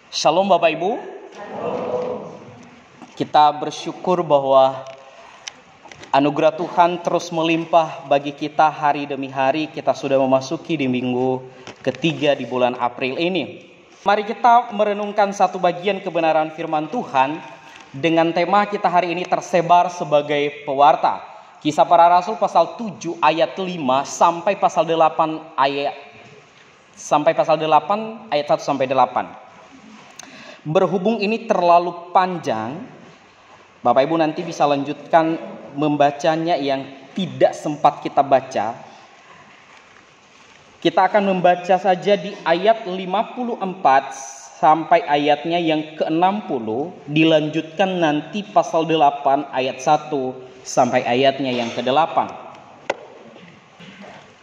Shalom Bapak Ibu. Kita bersyukur bahwa anugerah Tuhan terus melimpah bagi kita hari demi hari. Kita sudah memasuki di minggu ketiga di bulan April ini. Mari kita merenungkan satu bagian kebenaran firman Tuhan dengan tema kita hari ini tersebar sebagai pewarta. Kisah Para Rasul pasal 7 ayat 5 sampai pasal 8 ayat 1 sampai 8. Berhubung ini terlalu panjang, Bapak Ibu nanti bisa lanjutkan membacanya yang tidak sempat kita baca. Kita akan membaca saja di ayat 54 sampai ayatnya yang ke-60, dilanjutkan nanti pasal 8 ayat 1 sampai ayatnya yang ke-8.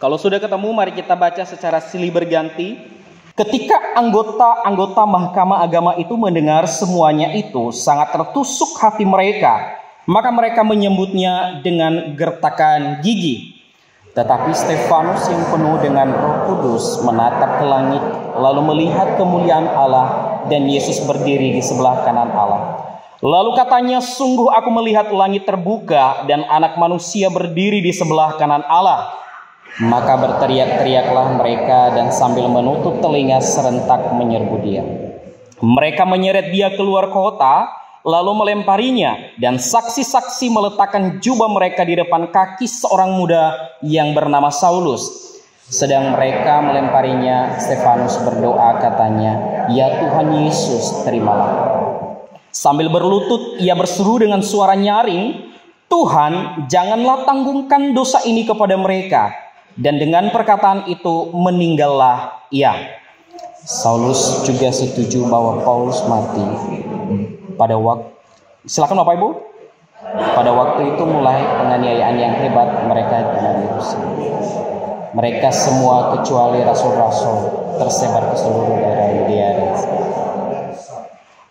Kalau sudah ketemu, mari kita baca secara silih berganti. Ketika anggota-anggota Mahkamah Agama itu mendengar semuanya itu, sangat tertusuk hati mereka. Maka mereka menyambutnya dengan gertakan gigi. Tetapi Stefanus yang penuh dengan Roh Kudus menatap ke langit, lalu melihat kemuliaan Allah dan Yesus berdiri di sebelah kanan Allah. Lalu katanya, sungguh aku melihat langit terbuka dan Anak Manusia berdiri di sebelah kanan Allah. Maka berteriak-teriaklah mereka dan sambil menutup telinga serentak menyerbu dia. Mereka menyeret dia keluar kota, lalu melemparinya, dan saksi-saksi meletakkan jubah mereka di depan kaki seorang muda yang bernama Saulus. Sedang mereka melemparinya, Stefanus berdoa katanya, "Ya Tuhan Yesus, terimalah." Sambil berlutut ia berseru dengan suara nyaring, "Tuhan, janganlah tanggungkan dosa ini kepada mereka." Dan dengan perkataan itu meninggallah ia. Saulus juga setuju bahwa Paulus mati. Silakan Bapak Ibu. Pada waktu itu mulai penganiayaan yang hebat mereka dengan Yerusalem. Mereka semua kecuali rasul-rasul tersebar ke seluruh daerah Yudea.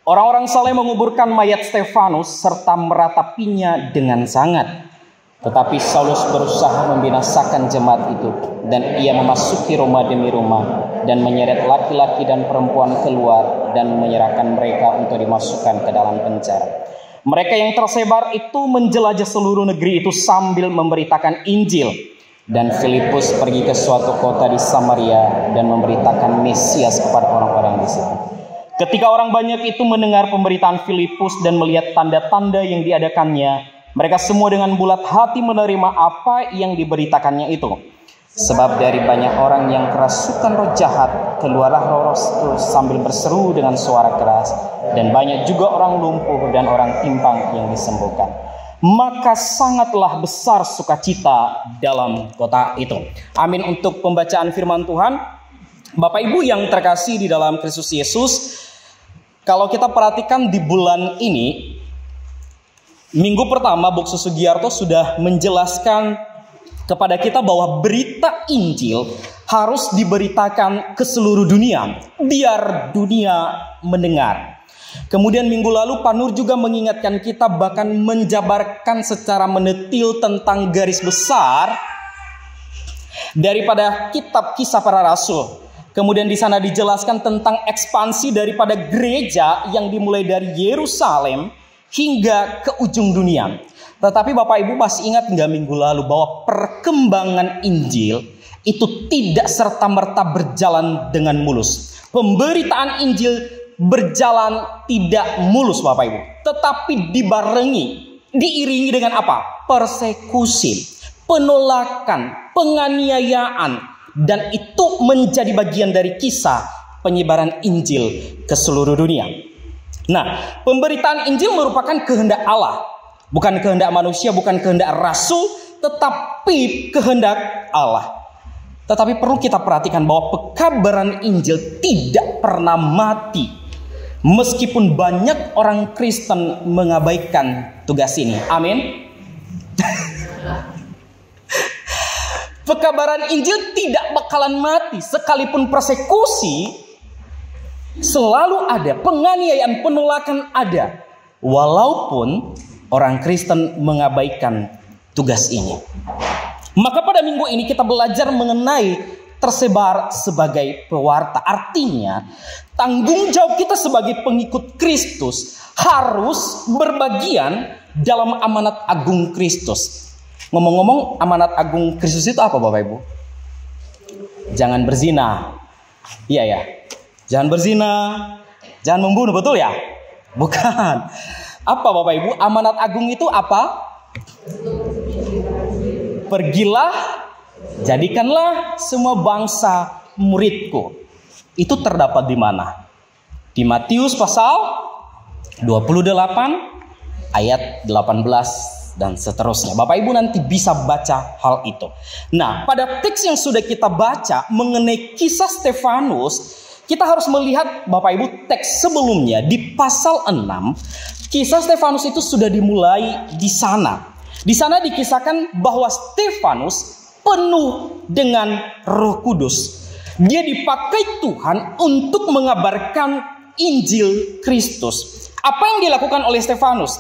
Orang-orang saleh menguburkan mayat Stefanus serta meratapinya dengan sangat. Tetapi Saulus berusaha membinasakan jemaat itu, dan ia memasuki rumah demi rumah dan menyeret laki-laki dan perempuan keluar dan menyerahkan mereka untuk dimasukkan ke dalam penjara. Mereka yang tersebar itu menjelajah seluruh negeri itu sambil memberitakan Injil. Dan Filipus pergi ke suatu kota di Samaria dan memberitakan Mesias kepada orang-orang di situ. Ketika orang banyak itu mendengar pemberitaan Filipus dan melihat tanda-tanda yang diadakannya, mereka semua dengan bulat hati menerima apa yang diberitakannya itu. Sebab dari banyak orang yang kerasukan roh jahat, keluarlah roh itu sambil berseru dengan suara keras. Dan banyak juga orang lumpuh dan orang timpang yang disembuhkan. Maka sangatlah besar sukacita dalam kota itu. Amin untuk pembacaan firman Tuhan. Bapak Ibu yang terkasih di dalam Kristus Yesus, kalau kita perhatikan di bulan ini, minggu pertama Buksu Sugiarto sudah menjelaskan kepada kita bahwa berita Injil harus diberitakan ke seluruh dunia, biar dunia mendengar. Kemudian minggu lalu Pak Nur juga mengingatkan kita, bahkan menjabarkan secara mendetil tentang garis besar daripada kitab Kisah Para Rasul. Kemudian di sana dijelaskan tentang ekspansi daripada gereja yang dimulai dari Yerusalem hingga ke ujung dunia. Tetapi Bapak Ibu masih ingat nggak minggu lalu bahwa perkembangan Injil itu tidak serta-merta berjalan dengan mulus. Pemberitaan Injil berjalan tidak mulus Bapak Ibu. Tetapi diiringi dengan apa? Persekusi, penolakan, penganiayaan. Dan itu menjadi bagian dari kisah penyebaran Injil ke seluruh dunia. Nah, pemberitaan Injil merupakan kehendak Allah. Bukan kehendak manusia, bukan kehendak rasul, tetapi kehendak Allah. Tetapi perlu kita perhatikan bahwa pekabaran Injil tidak pernah mati. Meskipun banyak orang Kristen mengabaikan tugas ini. Amin. Pekabaran Injil tidak bakalan mati. Sekalipun persekusi selalu ada, penganiayaan, penolakan ada. Walaupun orang Kristen mengabaikan tugas ini. Maka pada minggu ini kita belajar mengenai tersebar sebagai pewarta. Artinya, tanggung jawab kita sebagai pengikut Kristus harus berbagian dalam amanat agung Kristus. Ngomong-ngomong, amanat agung Kristus itu apa, Bapak Ibu? Jangan berzina. Iya ya. Jangan berzina, jangan membunuh, betul ya? Bukan. Apa Bapak Ibu? Amanat agung itu apa? Pergilah, jadikanlah semua bangsa muridku. Itu terdapat di mana? Di Matius pasal 28 ayat 18 dan seterusnya. Bapak Ibu nanti bisa baca hal itu. Nah, pada teks yang sudah kita baca mengenai kisah Stefanus, kita harus melihat Bapak Ibu teks sebelumnya di pasal 6. Kisah Stefanus itu sudah dimulai di sana. Di sana dikisahkan bahwa Stefanus penuh dengan Roh Kudus. Dia dipakai Tuhan untuk mengabarkan Injil Kristus. Apa yang dilakukan oleh Stefanus?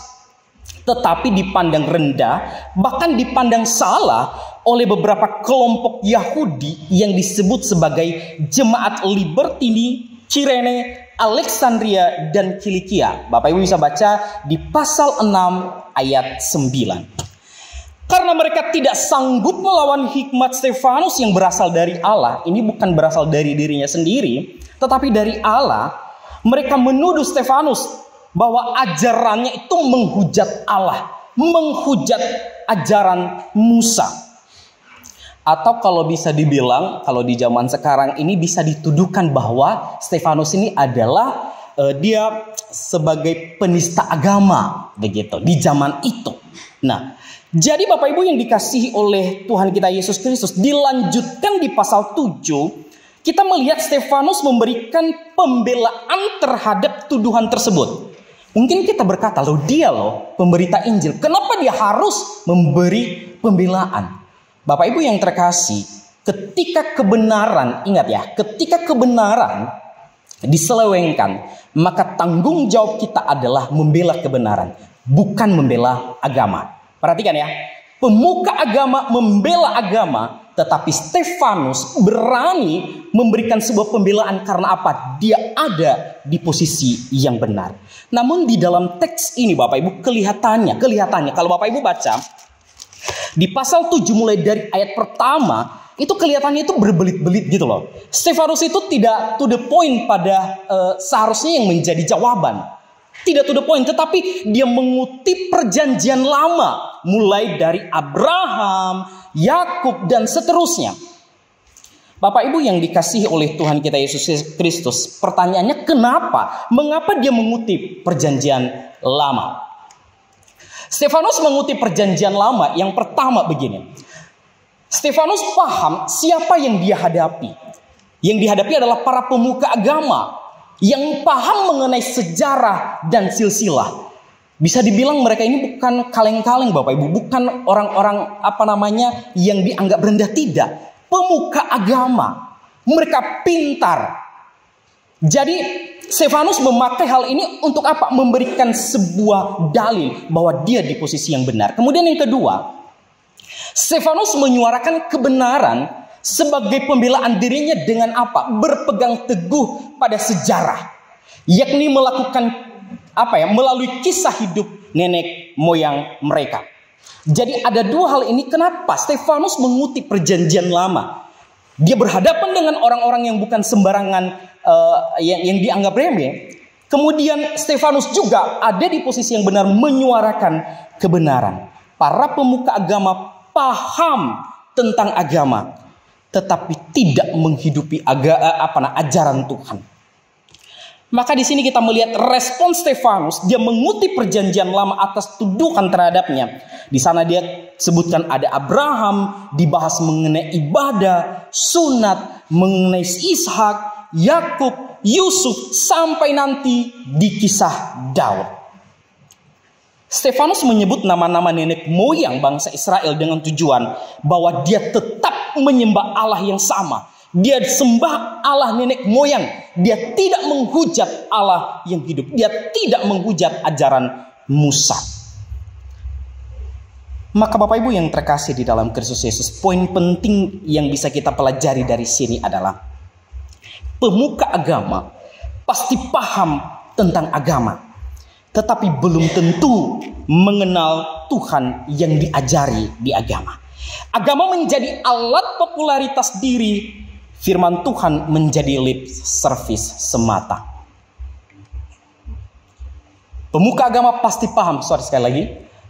Tetapi dipandang rendah, bahkan dipandang salah oleh beberapa kelompok Yahudi yang disebut sebagai Jemaat Libertini, Cirene, Alexandria, dan Kilikia. Bapak Ibu bisa baca di pasal 6 ayat 9. Karena mereka tidak sanggup melawan hikmat Stefanus yang berasal dari Allah. Ini bukan berasal dari dirinya sendiri, tetapi dari Allah. Mereka menuduh Stefanus bahwa ajarannya itu menghujat Allah, menghujat ajaran Musa. Atau kalau bisa dibilang, kalau di zaman sekarang ini bisa dituduhkan bahwa Stefanus ini adalah dia sebagai penista agama, begitu di zaman itu. Nah, jadi Bapak Ibu yang dikasihi oleh Tuhan kita Yesus Kristus, dilanjutkan di pasal 7, kita melihat Stefanus memberikan pembelaan terhadap tuduhan tersebut. Mungkin kita berkata, loh dia loh pemberita Injil, kenapa dia harus memberi pembelaan? Bapak Ibu yang terkasih, ketika kebenaran, ingat ya, ketika kebenaran diselewengkan, maka tanggung jawab kita adalah membela kebenaran, bukan membela agama. Perhatikan ya, pemuka agama membela agama, tetapi Stefanus berani memberikan sebuah pembelaan karena apa? Dia ada di posisi yang benar. Namun di dalam teks ini Bapak Ibu kelihatannya kalau Bapak Ibu baca di pasal 7 mulai dari ayat pertama, itu kelihatannya itu berbelit-belit gitu loh. Stefanus itu tidak to the point pada seharusnya yang menjadi jawaban. Tidak to the point, tetapi dia mengutip perjanjian lama. Mulai dari Abraham, Yakub, dan seterusnya. Bapak Ibu yang dikasihi oleh Tuhan kita Yesus Kristus, pertanyaannya kenapa? Mengapa dia mengutip perjanjian lama? Stefanus mengutip perjanjian lama yang pertama begini. Stefanus paham siapa yang dia hadapi. Yang dihadapi adalah para pemuka agama yang paham mengenai sejarah dan silsilah. Bisa dibilang mereka ini bukan kaleng-kaleng Bapak Ibu, bukan orang-orang yang dianggap rendah, tidak. Pemuka agama, mereka pintar. Jadi Stefanus memakai hal ini untuk apa? Memberikan sebuah dalil bahwa dia di posisi yang benar. Kemudian yang kedua, Stefanus menyuarakan kebenaran sebagai pembelaan dirinya dengan apa? Berpegang teguh pada sejarah, yakni melakukan melalui kisah hidup nenek moyang mereka. Jadi ada dua hal ini. Kenapa Stefanus mengutip perjanjian lama? Dia berhadapan dengan orang-orang yang bukan sembarangan, yang dianggap remeh. Kemudian Stefanus juga ada di posisi yang benar, menyuarakan kebenaran. Para pemuka agama paham tentang agama, tetapi tidak menghidupi ajaran Tuhan. Maka di sini kita melihat respon Stefanus. Dia mengutip perjanjian lama atas tuduhan terhadapnya. Di sana dia sebutkan ada Abraham, dibahas mengenai ibadah, sunat, mengenai Ishak, Yakub, Yusuf, sampai nanti di kisah Daud. Stefanus menyebut nama-nama nenek moyang bangsa Israel dengan tujuan bahwa dia tetap menyembah Allah yang sama. Dia sembah Allah nenek moyang. Dia tidak menghujat Allah yang hidup. Dia tidak menghujat ajaran Musa. Maka Bapak Ibu yang terkasih di dalam Kristus Yesus, poin penting yang bisa kita pelajari dari sini adalah pemuka agama pasti paham tentang agama, tetapi belum tentu mengenal Tuhan yang diajari di agama. Agama menjadi alat popularitas diri, firman Tuhan menjadi lip service semata. Pemuka agama pasti paham, sekali lagi,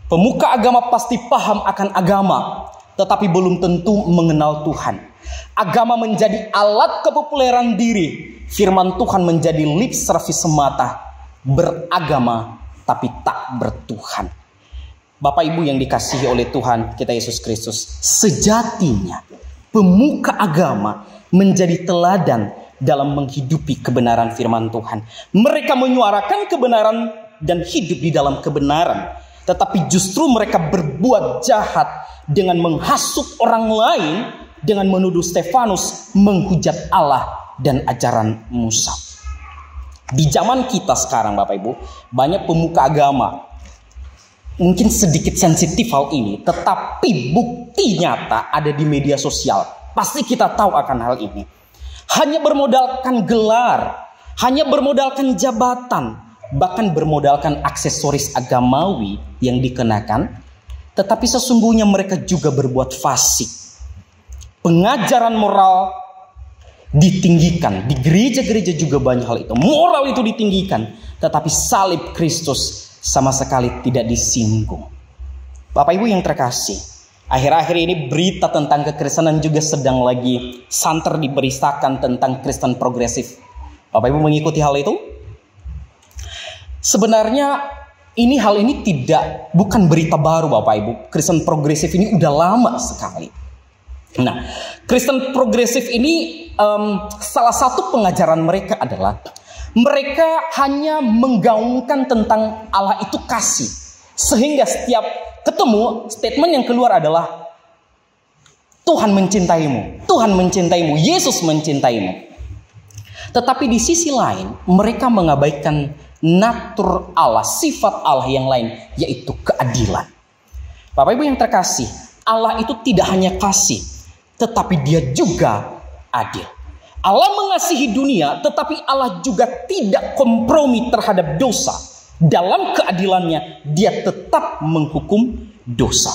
pemuka agama pasti paham akan agama, tetapi belum tentu mengenal Tuhan. Agama menjadi alat kepopuleran diri, firman Tuhan menjadi lip service semata, beragama tapi tak bertuhan. Bapak Ibu yang dikasihi oleh Tuhan kita Yesus Kristus, sejatinya pemuka agama menjadi teladan dalam menghidupi kebenaran firman Tuhan. Mereka menyuarakan kebenaran dan hidup di dalam kebenaran, tetapi justru mereka berbuat jahat dengan menghasut orang lain, dengan menuduh Stefanus menghujat Allah dan ajaran Musa. Di zaman kita sekarang Bapak Ibu, banyak pemuka agama mungkin sedikit sensitif hal ini, tetapi bukti nyata ada di media sosial. Pasti kita tahu akan hal ini. Hanya bermodalkan gelar, hanya bermodalkan jabatan, bahkan bermodalkan aksesoris agamawi yang dikenakan, tetapi sesungguhnya mereka juga berbuat fasik. Pengajaran moral ditinggikan. Di gereja-gereja juga banyak hal itu. Moral itu ditinggikan, tetapi salib Kristus sama sekali tidak disinggung. Bapak Ibu yang terkasih, akhir-akhir ini berita tentang kekristenan juga sedang lagi santer diberitakan tentang Kristen progresif. Bapak Ibu mengikuti hal itu? Sebenarnya hal ini bukan berita baru Bapak Ibu. Kristen progresif ini udah lama sekali. Nah, Kristen progresif ini salah satu pengajaran mereka adalah mereka hanya menggaungkan tentang Allah itu kasih. Sehingga setiap ketemu, statement yang keluar adalah Tuhan mencintaimu, Tuhan mencintaimu, Yesus mencintaimu. Tetapi di sisi lain, mereka mengabaikan natur Allah, sifat Allah yang lain, yaitu keadilan. Bapak Ibu yang terkasih, Allah itu tidak hanya kasih, tetapi Dia juga adil. Allah mengasihi dunia, tetapi Allah juga tidak kompromi terhadap dosa. Dalam keadilannya, Dia tetap menghukum dosa.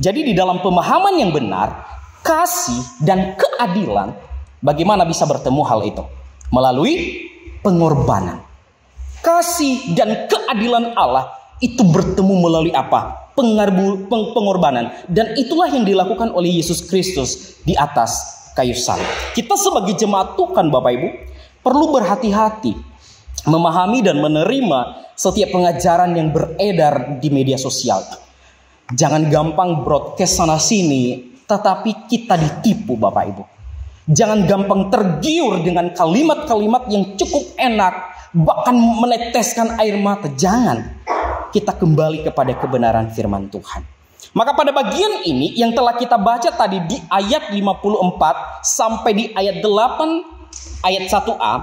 Jadi di dalam pemahaman yang benar, kasih dan keadilan, bagaimana bisa bertemu hal itu? Melalui pengorbanan. Kasih dan keadilan Allah itu bertemu melalui apa? Pengorbanan. Dan itulah yang dilakukan oleh Yesus Kristus di atas kayu salib. Kita sebagai jemaat Tuhan Bapak Ibu perlu berhati-hati memahami dan menerima setiap pengajaran yang beredar di media sosial. Jangan gampang broadcast sana sini, tetapi kita ditipu Bapak Ibu. Jangan gampang tergiur dengan kalimat-kalimat yang cukup enak, bahkan meneteskan air mata. Jangan. Kita kembali kepada kebenaran firman Tuhan. Maka pada bagian ini yang telah kita baca tadi di ayat 54 sampai di ayat 8 ayat 1a,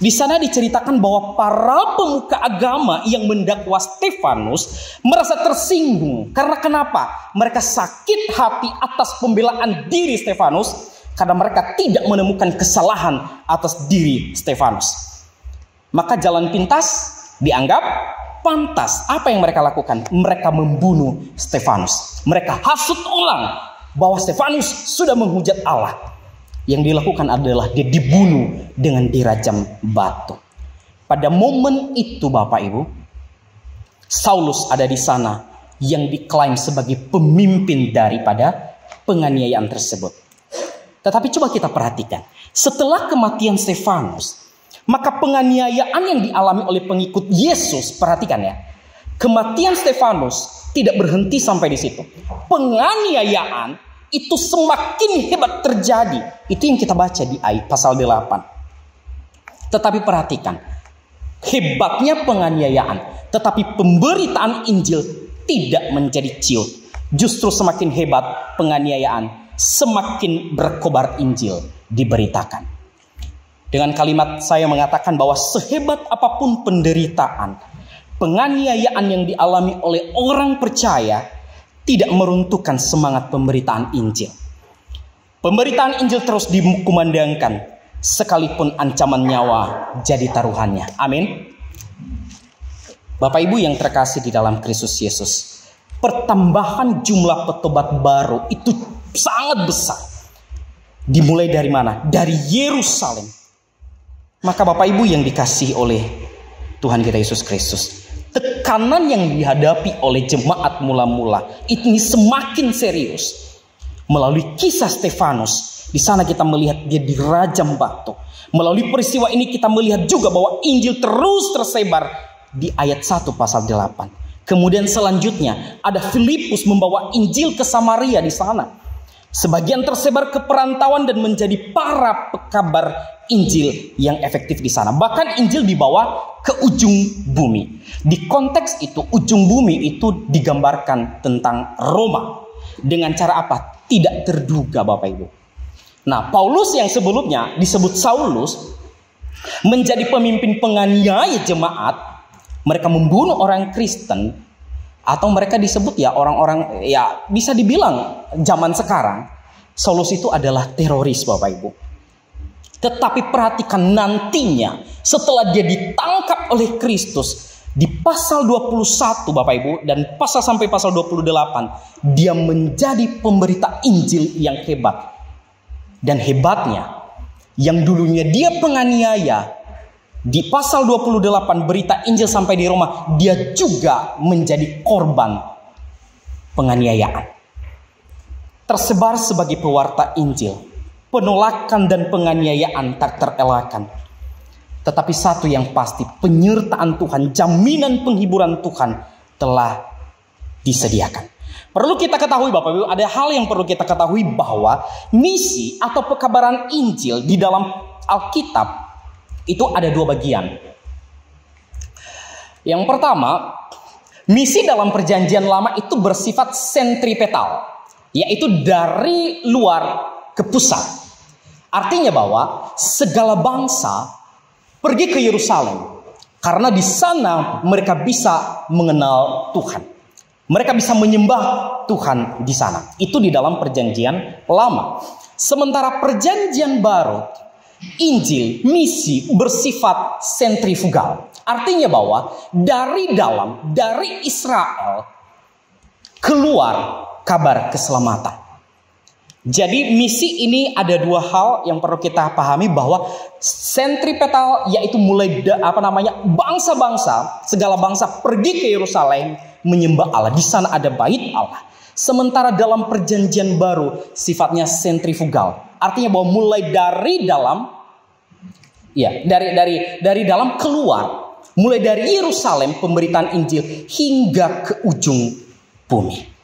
di sana diceritakan bahwa para pemuka agama yang mendakwa Stefanus merasa tersinggung. Karena kenapa? Mereka sakit hati atas pembelaan diri Stefanus karena mereka tidak menemukan kesalahan atas diri Stefanus. Maka jalan pintas dianggap pantas. Apa yang mereka lakukan? Mereka membunuh Stefanus. Mereka hasut ulang bahwa Stefanus sudah menghujat Allah. Yang dilakukan adalah dia dibunuh dengan dirajam batu. Pada momen itu Bapak Ibu, Saulus ada di sana yang diklaim sebagai pemimpin daripada penganiayaan tersebut. Tetapi coba kita perhatikan, setelah kematian Stefanus, maka penganiayaan yang dialami oleh pengikut Yesus, perhatikan ya, kematian Stefanus tidak berhenti sampai di situ. Penganiayaan itu semakin hebat terjadi. Itu yang kita baca di ayat pasal 8. Tetapi perhatikan, hebatnya penganiayaan, tetapi pemberitaan Injil tidak menjadi ciut. Justru semakin hebat penganiayaan, semakin berkobar Injil diberitakan. Dengan kalimat saya mengatakan bahwa sehebat apapun penderitaan, penganiayaan yang dialami oleh orang percaya tidak meruntuhkan semangat pemberitaan Injil. Pemberitaan Injil terus dikumandangkan, sekalipun ancaman nyawa jadi taruhannya. Amin. Bapak Ibu yang terkasih di dalam Kristus Yesus, pertambahan jumlah petobat baru itu sangat besar. Dimulai dari mana? Dari Yerusalem. Maka Bapak Ibu yang dikasihi oleh Tuhan kita Yesus Kristus, tekanan yang dihadapi oleh jemaat mula-mula ini semakin serius. Melalui kisah Stefanus, di sana kita melihat dia dirajam batu. Melalui peristiwa ini kita melihat juga bahwa Injil terus tersebar di ayat 1 pasal 8. Kemudian selanjutnya ada Filipus membawa Injil ke Samaria di sana. Sebagian tersebar ke perantauan dan menjadi para pekabar Injil yang efektif di sana. Bahkan Injil dibawa ke ujung bumi. Di konteks itu, ujung bumi itu digambarkan tentang Roma. Dengan cara apa? Tidak terduga, Bapak Ibu. Nah, Paulus yang sebelumnya disebut Saulus menjadi pemimpin penganiaya jemaat. Mereka membunuh orang Kristen, atau mereka disebut ya orang-orang, ya bisa dibilang zaman sekarang Saulus itu adalah teroris, Bapak Ibu. Tetapi perhatikan nantinya setelah dia ditangkap oleh Kristus di pasal 21 Bapak Ibu, dan pasal sampai pasal 28, dia menjadi pemberita Injil yang hebat. Dan hebatnya, yang dulunya dia penganiaya, di pasal 28 berita Injil sampai di Roma, dia juga menjadi korban penganiayaan. Tersebar sebagai pewarta Injil. Penolakan dan penganiayaan tak terelakkan. Tetapi satu yang pasti, penyertaan Tuhan, jaminan penghiburan Tuhan telah disediakan. Perlu kita ketahui Bapak Ibu, ada hal yang perlu kita ketahui bahwa misi atau pekabaran Injil di dalam Alkitab itu ada dua bagian. Yang pertama, misi dalam perjanjian lama itu bersifat sentripetal, yaitu dari luar ke pusat. Artinya bahwa segala bangsa pergi ke Yerusalem karena di sana mereka bisa mengenal Tuhan. Mereka bisa menyembah Tuhan di sana. Itu di dalam perjanjian lama. Sementara perjanjian baru, Injil, misi bersifat sentrifugal. Artinya bahwa dari Israel keluar kabar keselamatan. Jadi misi ini ada dua hal yang perlu kita pahami, bahwa sentripetal yaitu mulai bangsa-bangsa, segala bangsa pergi ke Yerusalem menyembah Allah. Di sana ada bait Allah. Sementara dalam perjanjian baru sifatnya sentrifugal. Artinya bahwa mulai dari dalam, dari dalam keluar, mulai dari Yerusalem pemberitaan Injil hingga ke ujung bumi.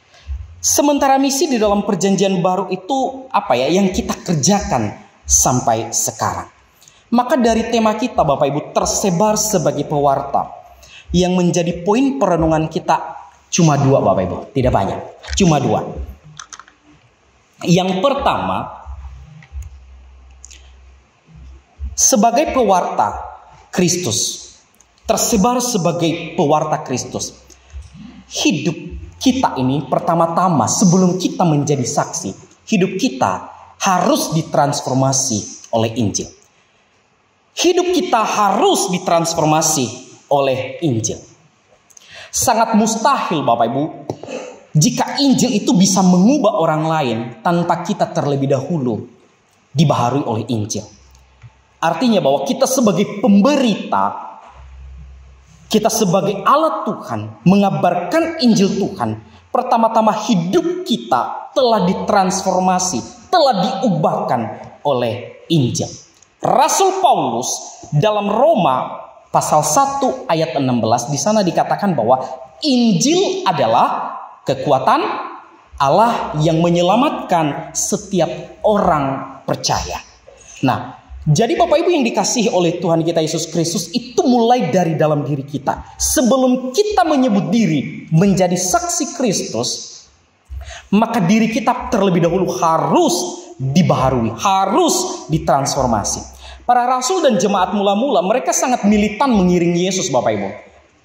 Sementara misi di dalam perjanjian baru itu yang kita kerjakan sampai sekarang. Maka dari tema kita Bapak Ibu, tersebar sebagai pewarta, yang menjadi poin perenungan kita cuma dua Bapak Ibu, tidak banyak, cuma dua. Yang pertama, sebagai pewarta Kristus, tersebar sebagai pewarta Kristus, hidup kita ini pertama-tama sebelum kita menjadi saksi, hidup kita harus ditransformasi oleh Injil. Hidup kita harus ditransformasi oleh Injil. Sangat mustahil Bapak Ibu jika Injil itu bisa mengubah orang lain tanpa kita terlebih dahulu dibaharui oleh Injil. Artinya bahwa kita sebagai pemberita, kita sebagai alat Tuhan mengabarkan Injil Tuhan, pertama-tama hidup kita telah ditransformasi, telah diubahkan oleh Injil. Rasul Paulus dalam Roma pasal 1 ayat 16 di sana dikatakan bahwa Injil adalah kekuatan Allah yang menyelamatkan setiap orang percaya. Nah, jadi Bapak Ibu yang dikasihi oleh Tuhan kita Yesus Kristus, itu mulai dari dalam diri kita. Sebelum kita menyebut diri menjadi saksi Kristus, maka diri kita terlebih dahulu harus dibaharui, harus ditransformasi. Para rasul dan jemaat mula-mula mereka sangat militan mengiring Yesus Bapak Ibu.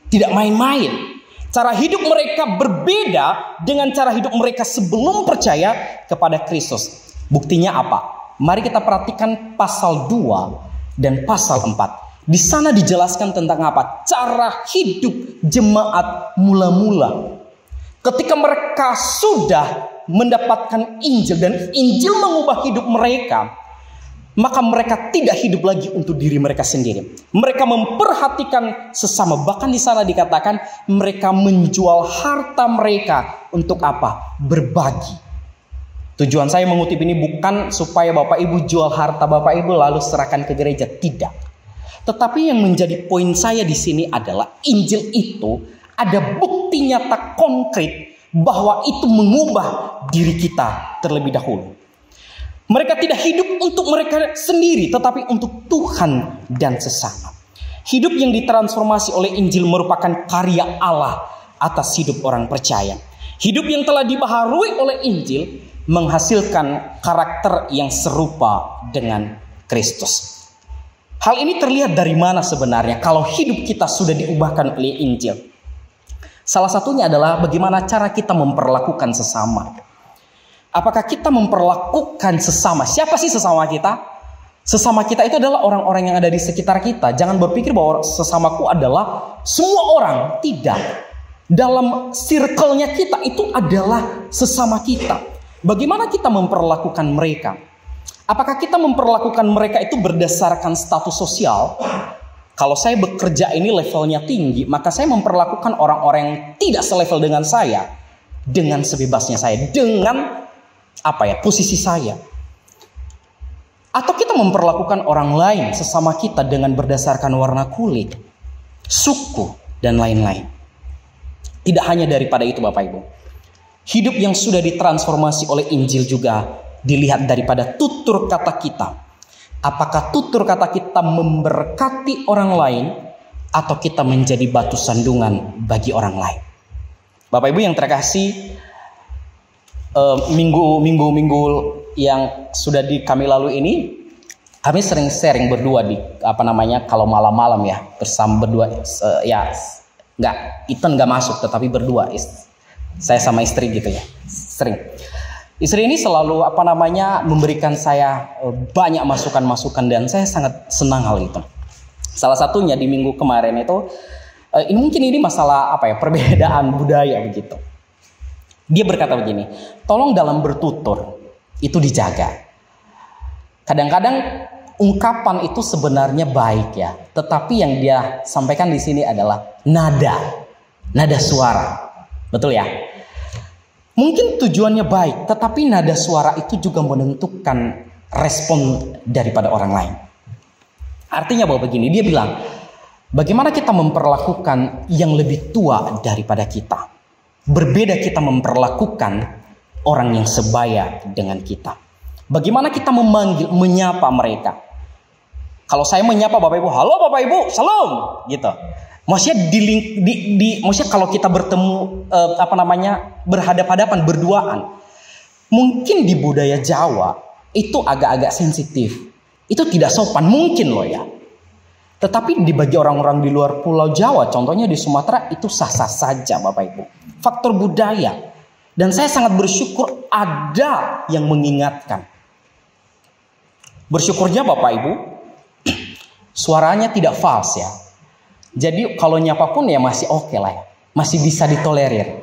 Tidak main-main. Cara hidup mereka berbeda dengan cara hidup mereka sebelum percaya kepada Kristus. Buktinya apa? Mari kita perhatikan pasal 2 dan pasal 4. Di sana dijelaskan tentang apa? Cara hidup jemaat mula-mula. Ketika mereka sudah mendapatkan Injil dan Injil mengubah hidup mereka, maka mereka tidak hidup lagi untuk diri mereka sendiri. Mereka memperhatikan sesama. Bahkan di sana dikatakan mereka menjual harta mereka untuk apa? Berbagi. Tujuan saya mengutip ini bukan supaya Bapak Ibu jual harta Bapak Ibu lalu serahkan ke gereja, tidak. Tetapi yang menjadi poin saya di sini adalah Injil itu ada bukti nyata konkret bahwa itu mengubah diri kita terlebih dahulu. Mereka tidak hidup untuk mereka sendiri, tetapi untuk Tuhan dan sesama. Hidup yang ditransformasi oleh Injil merupakan karya Allah atas hidup orang percaya. Hidup yang telah dibaharui oleh Injil menghasilkan karakter yang serupa dengan Kristus. Hal ini terlihat dari mana sebenarnya kalau hidup kita sudah diubahkan oleh Injil? Salah satunya adalah bagaimana cara kita memperlakukan sesama. Apakah kita memperlakukan sesama? Siapa sih sesama kita? Sesama kita itu adalah orang-orang yang ada di sekitar kita. Jangan berpikir bahwa sesamaku adalah semua orang. Tidak. Dalam circle-nya kita itu adalah sesama kita. Bagaimana kita memperlakukan mereka? Apakah kita memperlakukan mereka itu berdasarkan status sosial? Kalau saya bekerja ini levelnya tinggi, maka saya memperlakukan orang-orang yang tidak selevel dengan saya dengan sebebasnya saya, dengan posisi saya. Atau kita memperlakukan orang lain sesama kita dengan berdasarkan warna kulit, suku, dan lain-lain. Tidak hanya daripada itu Bapak Ibu. Hidup yang sudah ditransformasi oleh Injil juga dilihat daripada tutur kata kita. Apakah tutur kata kita memberkati orang lain atau kita menjadi batu sandungan bagi orang lain? Bapak Ibu yang terkasih, minggu yang sudah kami lalui ini, kami sering sharing berdua di kalau malam-malam ya, bersama berdua. Ethan nggak masuk, tetapi berdua, saya sama istri gitu ya, sering. Istri ini selalu memberikan saya banyak masukan-masukan dan saya sangat senang hal itu. Salah satunya di minggu kemarin itu, ini masalah perbedaan budaya begitu. Dia berkata begini, tolong dalam bertutur itu dijaga. Kadang-kadang ungkapan itu sebenarnya baik ya, tetapi yang dia sampaikan di sini adalah nada suara, betul ya? Mungkin tujuannya baik, tetapi nada suara itu juga menentukan respon daripada orang lain. Artinya bahwa begini, dia bilang, bagaimana kita memperlakukan yang lebih tua daripada kita? Berbeda kita memperlakukan orang yang sebaya dengan kita. Bagaimana kita menyapa mereka? Kalau saya menyapa Bapak Ibu, halo Bapak Ibu, salam, gitu. Maksudnya maksudnya kalau kita bertemu berhadap-hadapan berduaan, mungkin di budaya Jawa itu agak-agak sensitif. Itu tidak sopan mungkin loh ya. Tetapi bagi orang-orang di luar Pulau Jawa, contohnya di Sumatera, itu sah-sah saja Bapak Ibu. Faktor budaya. Dan saya sangat bersyukur ada yang mengingatkan. Bersyukurnya Bapak Ibu, suaranya tidak false ya. Jadi kalau nyapa pun ya masih oke lah ya. Masih bisa ditolerir.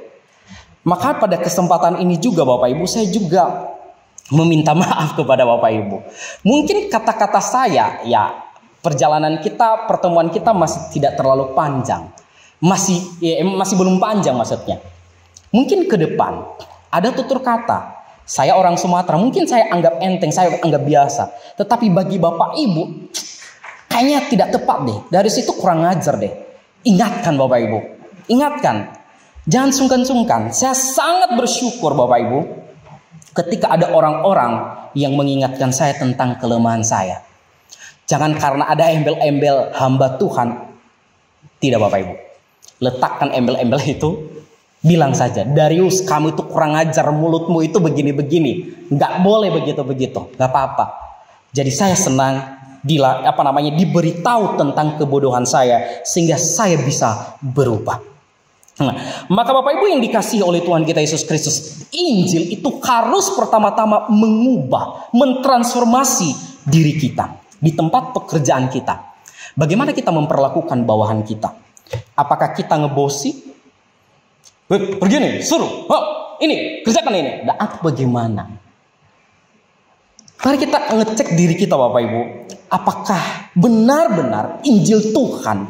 Maka pada kesempatan ini juga Bapak Ibu, saya juga meminta maaf kepada Bapak Ibu. Mungkin kata-kata saya ya, perjalanan kita, pertemuan kita masih tidak terlalu panjang. Masih belum panjang maksudnya. Mungkin ke depan ada tutur kata. Saya orang Sumatera, mungkin saya anggap enteng, saya anggap biasa. Tetapi bagi Bapak Ibu, kayaknya tidak tepat deh. Dari situ kurang ajar deh. Ingatkan Bapak Ibu. Ingatkan. Jangan sungkan-sungkan. Saya sangat bersyukur Bapak Ibu, ketika ada orang-orang yang mengingatkan saya tentang kelemahan saya. Jangan karena ada embel-embel hamba Tuhan. Tidak Bapak Ibu. Letakkan embel-embel itu. Bilang saja, Darius kamu itu kurang ajar, mulutmu itu begini-begini. Gak boleh begitu-begitu. Gak apa-apa. Jadi saya senang diberitahu tentang kebodohan saya. Sehingga saya bisa berubah. Nah, maka Bapak Ibu yang dikasihi oleh Tuhan kita Yesus Kristus, Injil itu harus pertama-tama mengubah, mentransformasi diri kita di tempat pekerjaan kita. Bagaimana kita memperlakukan bawahan kita? Apakah kita ngebosi? Pergi nih, suruh, ini, kerjakan ini. Dan atau bagaimana? Mari kita ngecek diri kita Bapak Ibu. Apakah benar-benar Injil Tuhan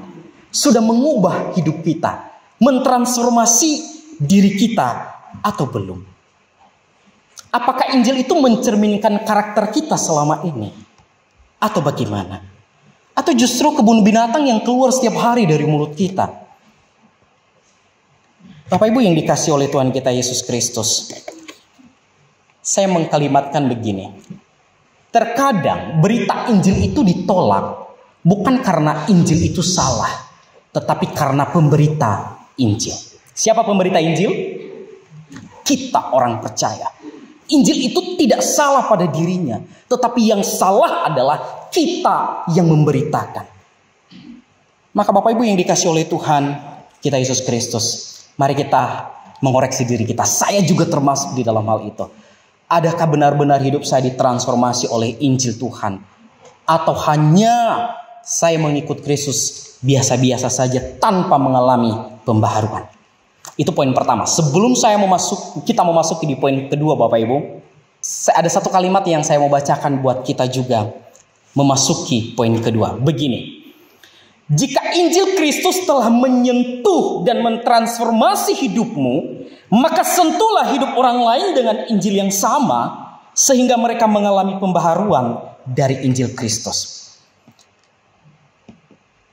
sudah mengubah hidup kita? Mentransformasi diri kita atau belum? Apakah Injil itu mencerminkan karakter kita selama ini? Atau bagaimana? Atau justru kebun binatang yang keluar setiap hari dari mulut kita? Bapak Ibu yang dikasihi oleh Tuhan kita Yesus Kristus, saya mengkalimatkan begini. Terkadang berita Injil itu ditolak bukan karena Injil itu salah, tetapi karena pemberita Injil. Siapa pemberita Injil? Kita orang percaya. Injil itu tidak salah pada dirinya, tetapi yang salah adalah kita yang memberitakan. Maka Bapak Ibu yang dikasihi oleh Tuhan kita Yesus Kristus, mari kita mengoreksi diri kita. Saya juga termasuk di dalam hal itu. Adakah benar-benar hidup saya ditransformasi oleh Injil Tuhan? Atau hanya saya mengikut Kristus biasa-biasa saja tanpa mengalami pembaharuan? Itu poin pertama. Sebelum kita memasuki di poin kedua Bapak Ibu, ada satu kalimat yang saya mau bacakan buat kita juga memasuki poin kedua. Begini. Jika Injil Kristus telah menyentuh dan mentransformasi hidupmu, maka sentuhlah hidup orang lain dengan Injil yang sama, sehingga mereka mengalami pembaharuan dari Injil Kristus.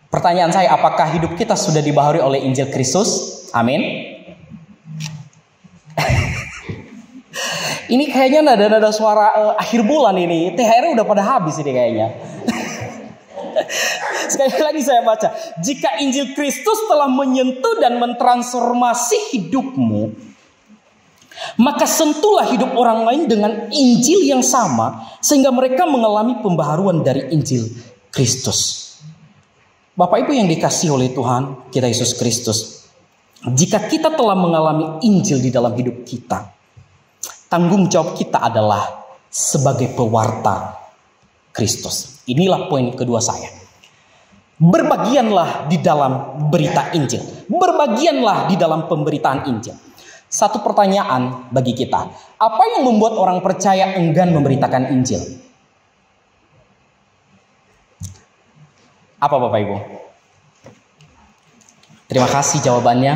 Pertanyaan saya, apakah hidup kita sudah dibaharui oleh Injil Kristus? Amin. Ini kayaknya nada-nada suara akhir bulan ini. THR udah pada habis ini kayaknya. Sekali lagi saya baca. Jika Injil Kristus telah menyentuh dan mentransformasi hidupmu, maka sentuhlah hidup orang lain dengan Injil yang sama, sehingga mereka mengalami pembaharuan dari Injil Kristus. Bapak Ibu yang dikasihi oleh Tuhan kita Yesus Kristus, jika kita telah mengalami Injil di dalam hidup kita, tanggung jawab kita adalah sebagai pewarta Kristus. Inilah poin kedua saya. Berbagianlah di dalam berita Injil. Berbagianlah di dalam pemberitaan Injil. Satu pertanyaan bagi kita. Apa yang membuat orang percaya enggan memberitakan Injil? Apa Bapak Ibu? Terima kasih jawabannya.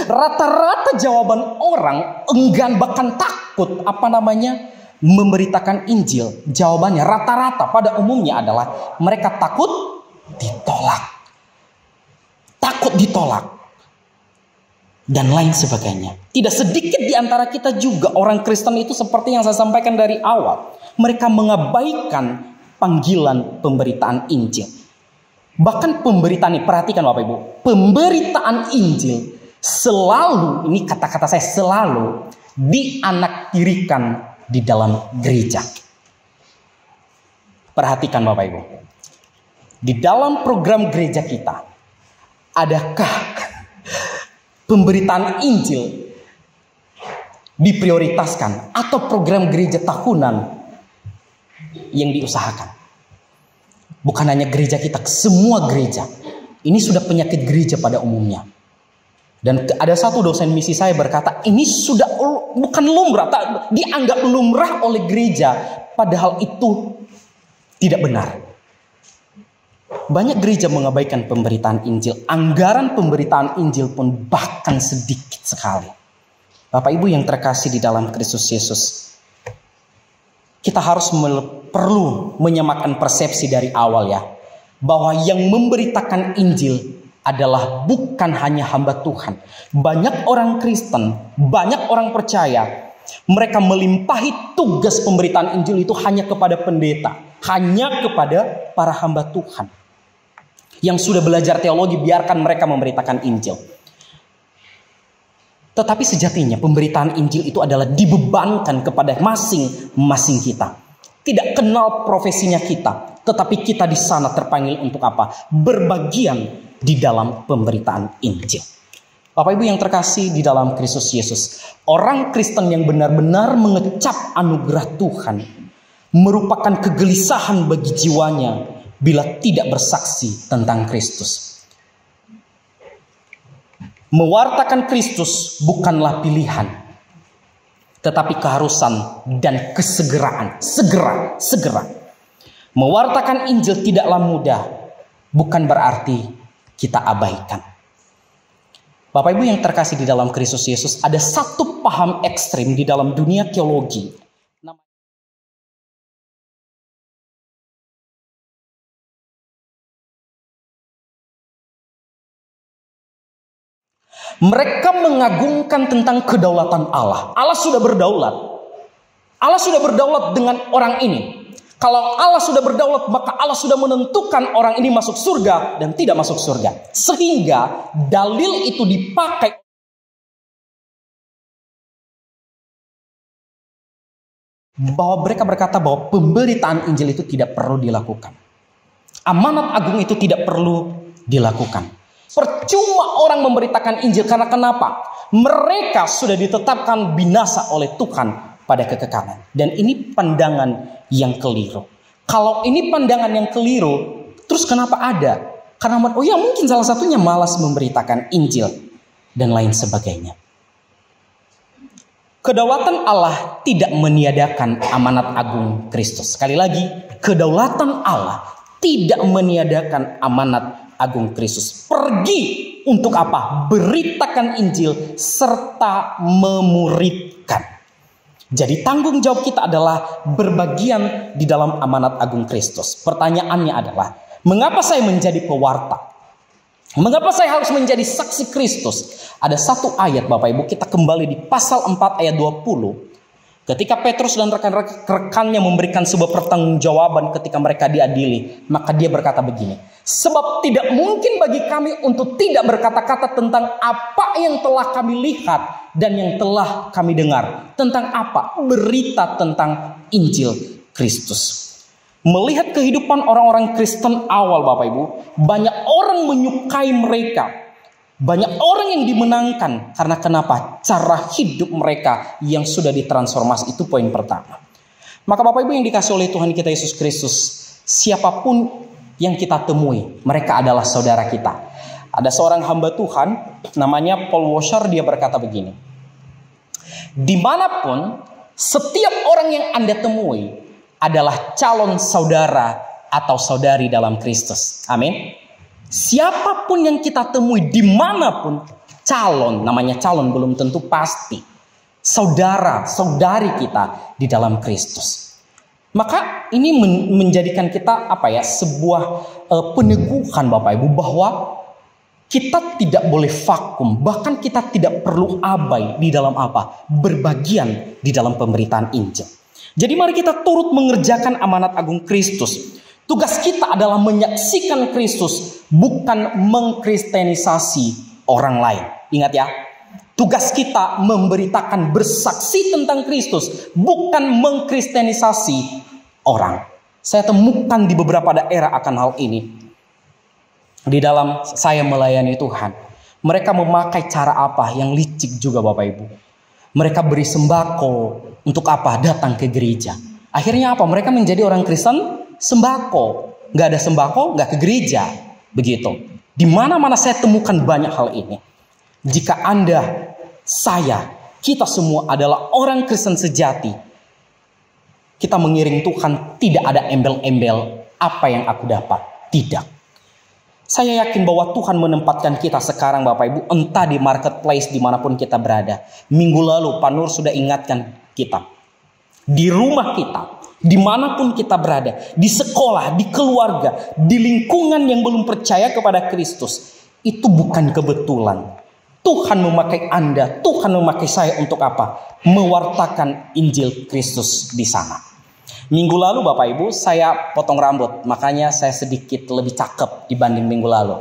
Rata-rata jawaban orang enggan bahkan takut memberitakan Injil. Jawabannya rata-rata pada umumnya adalah mereka takut ditolak. Takut ditolak. Dan lain sebagainya. Tidak sedikit di antara kita juga orang Kristen itu seperti yang saya sampaikan dari awal. Mereka mengabaikan panggilan pemberitaan Injil. Bahkan pemberitaan ini, perhatikan Bapak Ibu, pemberitaan Injil selalu, ini kata-kata saya, selalu dianaktirikan di dalam gereja. Perhatikan Bapak Ibu, di dalam program gereja kita, adakah pemberitaan Injil diprioritaskan atau program gereja tahunan yang diusahakan? Bukan hanya gereja kita, semua gereja. Ini sudah penyakit gereja pada umumnya. Dan ada satu dosen misi saya berkata, ini sudah bukan lumrah, dianggap lumrah oleh gereja, padahal itu tidak benar. Banyak gereja mengabaikan pemberitaan Injil. Anggaran pemberitaan Injil pun bahkan sedikit sekali. Bapak Ibu yang terkasih di dalam Kristus Yesus, kita harus perlu menyamakan persepsi dari awal ya. Bahwa yang memberitakan Injil adalah bukan hanya hamba Tuhan. Banyak orang Kristen, banyak orang percaya, mereka melimpahi tugas pemberitaan Injil itu hanya kepada pendeta. Hanya kepada para hamba Tuhan. Yang sudah belajar teologi, biarkan mereka memberitakan Injil. Tetapi sejatinya pemberitaan Injil itu adalah dibebankan kepada masing-masing kita. Tidak kenal profesinya kita, tetapi kita di sana terpanggil untuk apa? Berbagian di dalam pemberitaan Injil. Bapak Ibu yang terkasih di dalam Kristus Yesus, orang Kristen yang benar-benar mengecap anugerah Tuhan merupakan kegelisahan bagi jiwanya bila tidak bersaksi tentang Kristus. Mewartakan Kristus bukanlah pilihan, tetapi keharusan dan kesegeraan. Segera. Mewartakan Injil tidaklah mudah, bukan berarti kita abaikan. Bapak Ibu yang terkasih di dalam Kristus Yesus, ada satu paham ekstrim di dalam dunia teologi. Mereka mengagungkan tentang kedaulatan Allah. Allah sudah berdaulat. Allah sudah berdaulat dengan orang ini. Kalau Allah sudah berdaulat, maka Allah sudah menentukan orang ini masuk surga dan tidak masuk surga. Sehingga dalil itu dipakai bahwa mereka berkata bahwa pemberitaan Injil itu tidak perlu dilakukan. Amanat agung itu tidak perlu dilakukan. Percuma orang memberitakan Injil, karena kenapa? Mereka sudah ditetapkan binasa oleh Tuhan pada kekekalan. Dan ini pandangan yang keliru. Kalau ini pandangan yang keliru, terus kenapa ada? Karena mungkin salah satunya malas memberitakan Injil dan lain sebagainya. Kedaulatan Allah tidak meniadakan amanat agung Kristus. Sekali lagi, kedaulatan Allah tidak meniadakan amanat agung Kristus. Pergi untuk apa? Beritakan Injil serta memuridkan. Jadi tanggung jawab kita adalah berbagian di dalam amanat agung Kristus. Pertanyaannya adalah, mengapa saya menjadi pewarta? Mengapa saya harus menjadi saksi Kristus? Ada satu ayat Bapak Ibu, kita kembali di pasal 4 ayat 20. Ketika Petrus dan rekan-rekannya memberikan sebuah pertanggungjawaban ketika mereka diadili, maka dia berkata begini, sebab tidak mungkin bagi kami untuk tidak berkata-kata tentang apa yang telah kami lihat dan yang telah kami dengar. Tentang apa? Berita tentang Injil Kristus. Melihat kehidupan orang-orang Kristen awal Bapak Ibu, banyak orang menyukai mereka. Banyak orang yang dimenangkan karena kenapa? Cara hidup mereka yang sudah ditransformasi, itu poin pertama. Maka Bapak Ibu yang dikasih oleh Tuhan kita Yesus Kristus, siapapun yang kita temui, mereka adalah saudara kita. Ada seorang hamba Tuhan namanya Paul Washer, dia berkata begini, dimanapun setiap orang yang Anda temui adalah calon saudara atau saudari dalam Kristus. Amin. Siapapun yang kita temui dimanapun, calon, namanya calon belum tentu pasti, saudara, saudari kita di dalam Kristus. Maka ini menjadikan kita sebuah peneguhan Bapak Ibu, bahwa kita tidak boleh vakum, bahkan kita tidak perlu abai di dalam berbagian di dalam pemberitaan Injil. Jadi mari kita turut mengerjakan amanat agung Kristus. Tugas kita adalah menyaksikan Kristus, bukan mengkristenisasi orang lain. Ingat ya, tugas kita memberitakan, bersaksi tentang Kristus, bukan mengkristenisasi orang. Saya temukan di beberapa daerah akan hal ini. Di dalam saya melayani Tuhan, mereka memakai cara yang licik juga Bapak Ibu. Mereka beri sembako untuk datang ke gereja. Akhirnya mereka menjadi orang Kristen sembako. Gak ada sembako, gak ke gereja. Begitu. Di mana-mana saya temukan banyak hal ini. Jika Anda, saya, kita semua adalah orang Kristen sejati, kita mengiring Tuhan, tidak ada embel-embel apa yang aku dapat. Tidak. Saya yakin bahwa Tuhan menempatkan kita sekarang Bapak Ibu, entah di marketplace dimanapun kita berada. Minggu lalu Pak Nur sudah ingatkan kita. Di rumah kita, dimanapun kita berada, di sekolah, di keluarga, di lingkungan yang belum percaya kepada Kristus, itu bukan kebetulan. Tuhan memakai Anda, Tuhan memakai saya untuk mewartakan Injil Kristus di sana. Minggu lalu Bapak Ibu saya potong rambut, makanya saya sedikit lebih cakep dibanding minggu lalu.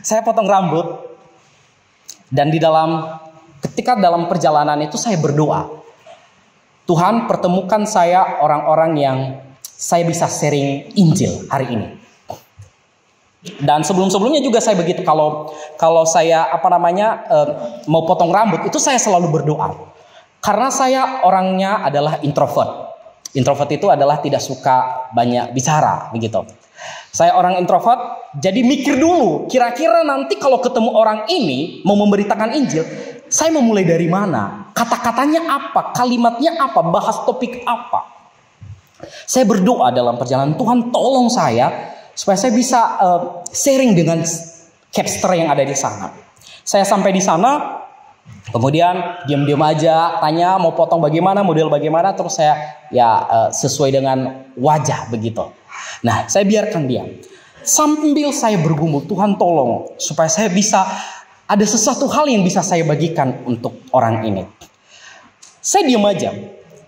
Saya potong rambut, dan ketika dalam perjalanan itu saya berdoa, Tuhan pertemukan saya orang-orang yang saya bisa sharing Injil hari ini. Dan sebelum-sebelumnya juga saya begitu, kalau saya mau potong rambut itu saya selalu berdoa. Karena saya orangnya adalah introvert. Introvert itu adalah tidak suka banyak bicara begitu. Saya orang introvert, jadi mikir dulu, kira-kira nanti kalau ketemu orang ini mau memberitakan Injil, saya mau mulai dari mana? Kata-katanya apa? Kalimatnya apa? Bahas topik apa? Saya berdoa dalam perjalanan, Tuhan tolong saya supaya saya bisa sharing dengan capster yang ada di sana. Saya sampai di sana, kemudian diam-diam aja tanya mau potong bagaimana, model bagaimana, terus saya sesuai dengan wajah begitu. Nah, saya biarkan dia. Sambil saya bergumul, Tuhan tolong supaya saya bisa ada sesuatu hal yang bisa saya bagikan untuk orang ini. Saya diam aja.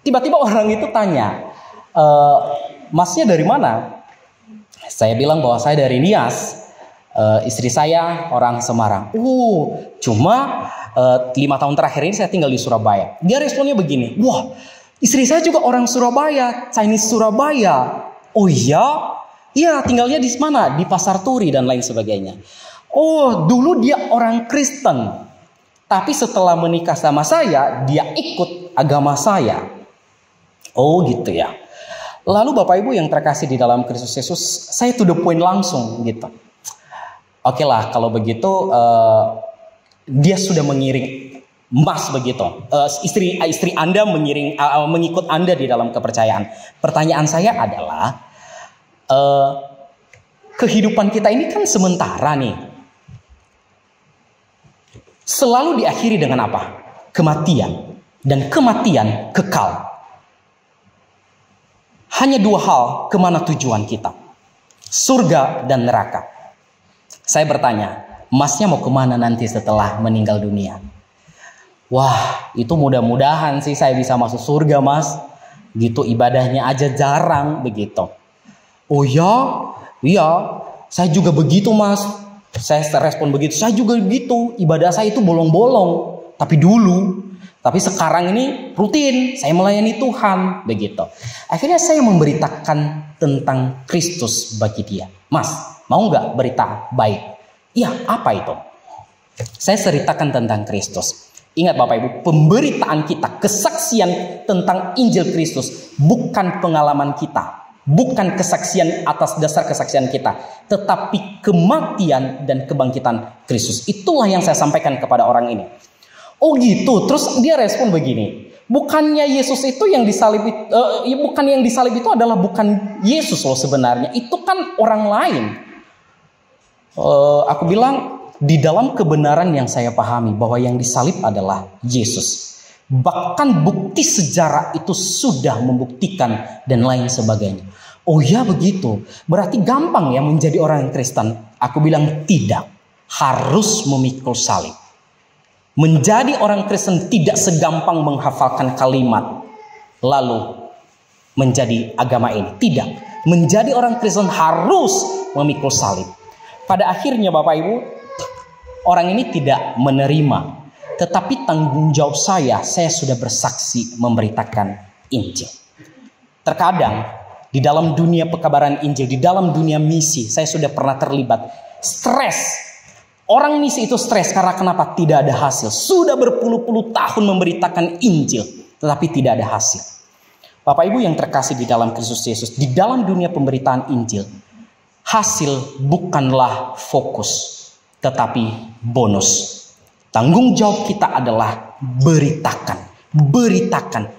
Tiba-tiba orang itu tanya, Masnya dari mana? Saya bilang bahwa saya dari Nias. Istri saya orang Semarang. Cuma 5 tahun terakhir ini saya tinggal di Surabaya. Dia responnya begini, wah, istri saya juga orang Surabaya, Chinese Surabaya. Oh iya? Iya, tinggalnya di mana? Di Pasar Turi dan lain sebagainya. Oh, dulu dia orang Kristen. Tapi setelah menikah sama saya, dia ikut agama saya. Oh gitu ya. Lalu Bapak Ibu yang terkasih di dalam Kristus Yesus, saya to the point langsung gitu. Oke lah, kalau begitu dia sudah mengiring Mas begitu. Istri Anda mengikut Anda di dalam kepercayaan. Pertanyaan saya adalah, kehidupan kita ini kan sementara nih. Selalu diakhiri dengan apa? Kematian. Dan kematian kekal. Hanya 2 hal kemana tujuan kita. Surga dan neraka. Saya bertanya, Masnya mau kemana nanti setelah meninggal dunia? Wah, itu mudah-mudahan sih saya bisa masuk surga, Mas. Gitu, ibadahnya aja jarang begitu. Oh ya? Iya, saya juga begitu, Mas. Saya respon begitu. Saya juga begitu. Ibadah saya itu bolong-bolong. Tapi sekarang ini rutin, saya melayani Tuhan, begitu. Akhirnya saya memberitakan tentang Kristus bagi dia. Mas, mau nggak berita baik? Iya, apa itu? Saya ceritakan tentang Kristus. Ingat Bapak Ibu, pemberitaan kita, kesaksian tentang Injil Kristus, bukan pengalaman kita, bukan kesaksian atas dasar kesaksian kita, tetapi kematian dan kebangkitan Kristus. Itulah yang saya sampaikan kepada orang ini. Oh gitu, terus dia respon begini, bukannya Yesus itu yang disalib itu adalah bukan Yesus loh sebenarnya, itu kan orang lain. Aku bilang, di dalam kebenaran yang saya pahami bahwa yang disalib adalah Yesus. Bahkan bukti sejarah itu sudah membuktikan dan lain sebagainya. Oh ya begitu, berarti gampang ya menjadi orang Kristen. Aku bilang tidak, harus memikul salib. Menjadi orang Kristen tidak segampang menghafalkan kalimat lalu menjadi agama ini. Tidak. Menjadi orang Kristen harus memikul salib. Pada akhirnya Bapak Ibu, orang ini tidak menerima. Tetapi tanggung jawab saya sudah bersaksi memberitakan Injil. Terkadang di dalam dunia pekabaran Injil, di dalam dunia misi, saya sudah pernah terlibat stres. Orang misi itu stres karena kenapa? Tidak ada hasil. Sudah berpuluh-puluh tahun memberitakan Injil, tetapi tidak ada hasil. Bapak Ibu yang terkasih di dalam Kristus Yesus, di dalam dunia pemberitaan Injil, hasil bukanlah fokus, tetapi bonus. Tanggung jawab kita adalah beritakan,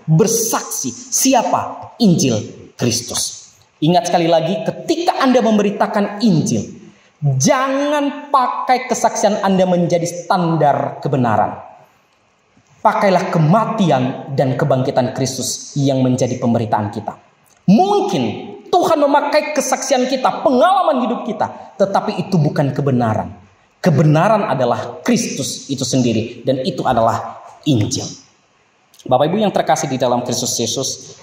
bersaksi. Siapa? Injil Kristus. Ingat sekali lagi, ketika Anda memberitakan Injil, jangan pakai kesaksian Anda menjadi standar kebenaran. Pakailah kematian dan kebangkitan Kristus yang menjadi pemberitaan kita. Mungkin Tuhan memakai kesaksian kita, pengalaman hidup kita, tetapi itu bukan kebenaran. Kebenaran adalah Kristus itu sendiri, dan itu adalah Injil. Bapak Ibu yang terkasih di dalam Kristus Yesus,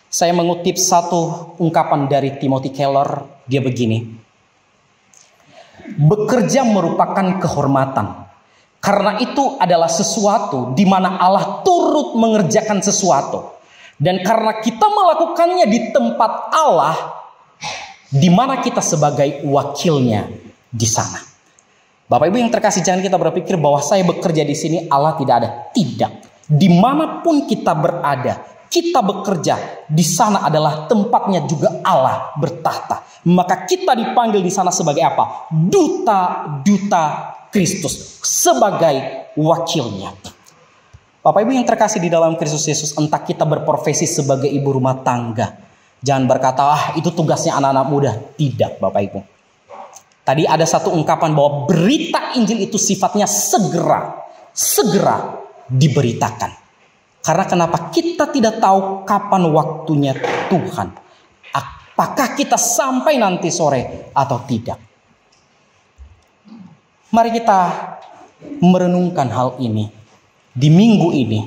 saya mengutip satu ungkapan dari Timothy Keller. Dia begini, bekerja merupakan kehormatan, karena itu adalah sesuatu di mana Allah turut mengerjakan sesuatu. Dan karena kita melakukannya di tempat Allah, di mana kita sebagai wakilnya, di sana. Bapak Ibu yang terkasih, jangan kita berpikir bahwa saya bekerja di sini Allah tidak ada. Tidak. Dimanapun kita berada, kita bekerja, di sana adalah tempatnya juga Allah bertahta. Maka kita dipanggil di sana sebagai apa? Duta-duta Kristus, sebagai wakilnya. Bapak Ibu yang terkasih di dalam Kristus Yesus, entah kita berprofesi sebagai ibu rumah tangga, jangan berkata, itu tugasnya anak-anak muda. Tidak, Bapak Ibu. Tadi ada satu ungkapan bahwa berita Injil itu sifatnya segera diberitakan. Karena kenapa? Kita tidak tahu kapan waktunya Tuhan. Apakah kita sampai nanti sore atau tidak? Mari kita merenungkan hal ini. Di minggu ini,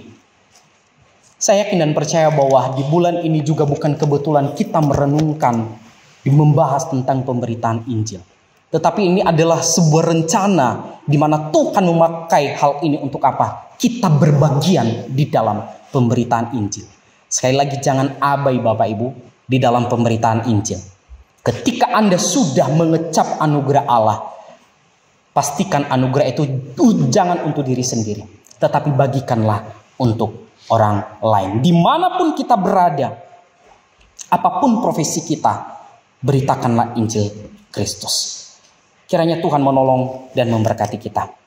saya yakin dan percaya bahwa di bulan ini juga bukan kebetulan kita merenungkan, membahas tentang pemberitaan Injil. Tetapi ini adalah sebuah rencana di mana Tuhan memakai hal ini untuk apa? Kita berbagian di dalam pemberitaan Injil. Sekali lagi, jangan abai Bapak Ibu di dalam pemberitaan Injil. Ketika Anda sudah mengecap anugerah Allah, pastikan anugerah itu jangan untuk diri sendiri, tetapi bagikanlah untuk orang lain. Dimanapun kita berada, apapun profesi kita, beritakanlah Injil Kristus. Kiranya Tuhan menolong dan memberkati kita.